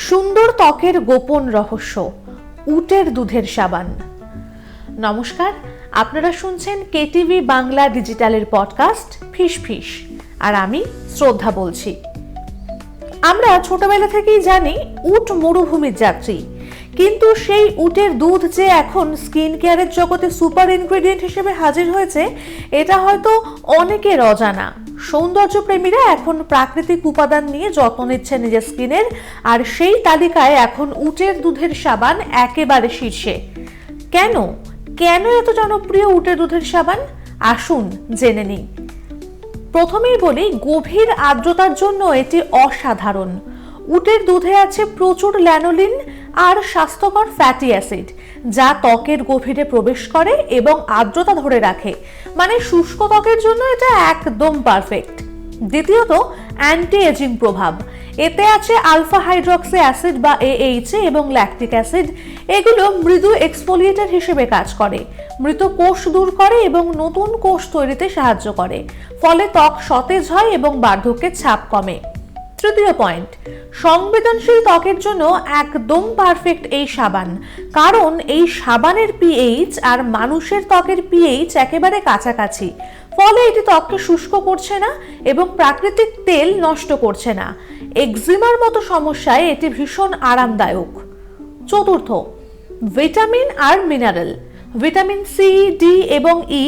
সুন্দর ত্বকের গোপন রহস্য, উটের দুধের সাবান। নমস্কার, আপনারা শুনছেন কেটিভি বাংলা ডিজিটালের পডকাস্ট ফিশ ফিশ, আর আমি শ্রদ্ধা বলছি। আমরা ছোটবেলা থেকেই জানি উট মরুভূমির যাত্রী, কিন্তু সেই উটের দুধ যে এখন স্কিন কেয়ারের জগতে সুপার ইনগ্রেডিয়েন্ট হিসেবে হাজির হয়েছে, এটা হয়তো অনেকের অজানা। সৌন্দর্য প্রেমীরা এখন প্রাকৃতিক উপাদান নিয়ে যত্ন নিচ্ছে নিজের স্কিনের, আর সেই তালিকায় এখন উটের দুধের সাবান একেবারে শীর্ষে। কেন এত জনপ্রিয় উটের দুধের সাবান? আসুন জেনে নিই। প্রথমেই বলি, গভীর আর্দ্রতার জন্য এটি অসাধারণ। উটের দুধে আছে প্রচুর ল্যানোলিন আর স্বাস্থ্যকর ফ্যাটি অ্যাসিড, যা ত্বকের গভীরে প্রবেশ করে এবং আর্দ্রতা ধরে রাখে। মানে শুষ্ক ত্বকের জন্য এটা একদম পারফেক্ট। দ্বিতীয়ত, অ্যান্টি এজিং প্রভাব। এতে আছে আলফা হাইড্রক্সি অ্যাসিড বা AHA এবং ল্যাকটিক অ্যাসিড। এগুলো মৃদু এক্সফোলিয়েটর হিসেবে কাজ করে, মৃত কোষ দূর করে এবং নতুন কোষ তৈরিতে সাহায্য করে। ফলে ত্বক সতেজ হয় এবং বার্ধক্যের ছাপ কমে। তৃতীয় পয়েন্ট, সংবেদনশীল ত্বকের জন্য একদম পারফেক্ট এই সাবান, কারণ এই সাবানের পিএইচ আর মানুষের ত্বকের পিএইচ একেবারে কাছাকাছি। ফলে এটি ত্বককে শুষ্ক করছে না এবং প্রাকৃতিক তেল নষ্ট করছে না। একজিমার মতো সমস্যায় এটি ভীষণ আরামদায়ক। চতুর্থ, ভিটামিন আর মিনারেল। ভিটামিন সি, ডি এবং ই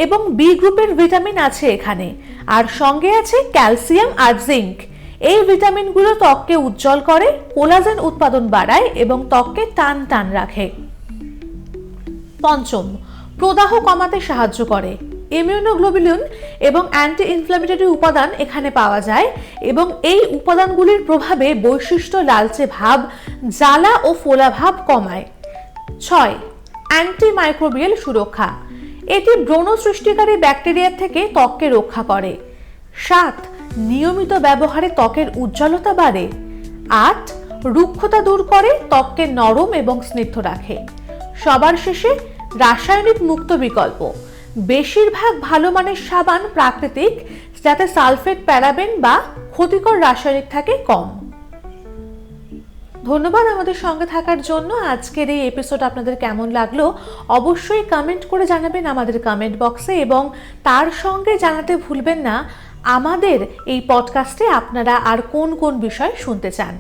এবং বি গ্রুপের ভিটামিন আছে এখানে, আর সঙ্গে আছে ক্যালসিয়াম আর জিঙ্ক। এই ভিটামিনগুলো ত্বককে উজ্জ্বল করে, কোলাজেন উৎপাদন বাড়ায় এবং ত্বককে টান টান রাখে। পঞ্চম, প্রদাহ কমাতে সাহায্য করে। ইমিউনোগ্লোবুলিন এবং অ্যান্টি ইনফ্ল্যামেটরি উপাদান এখানে পাওয়া যায় এবং এই উপাদানগুলির প্রভাবে বৈশিষ্ট্য লালচে ভাব, জ্বালা ও ফোলা ভাব কমায়। 6, অ্যান্টিমাইক্রোবিয়াল সুরক্ষা। এটি ব্রণ সৃষ্টিকারী ব্যাকটেরিয়া থেকে ত্বককে রক্ষা করে। 7, নিয়মিত ব্যবহারে ত্বকের উজ্জ্বলতা বাড়ে। 8, রুক্ষতা দূর করে, ত্বককে নরম এবং স্নিগ্ধ রাখে। সবার শেষে, রাসায়নিক মুক্ত বিকল্প। বেশিরভাগ ভালো মানের সাবান প্রাকৃতিক, যাতে সালফেট, প্যারাবেন বা ক্ষতিকর রাসায়নিক থাকে কম। ধন্যবাদ আমাদের সঙ্গে থাকার জন্য। আজকের এই এপিসোড আপনাদের কেমন লাগলো অবশ্যই কমেন্ট করে জানাবেন আমাদের কমেন্ট বক্সে, এবং তার সঙ্গে জানাতে ভুলবেন না আমাদের এই পডকাস্টে আপনারা আর কোন কোন বিষয় শুনতে চান।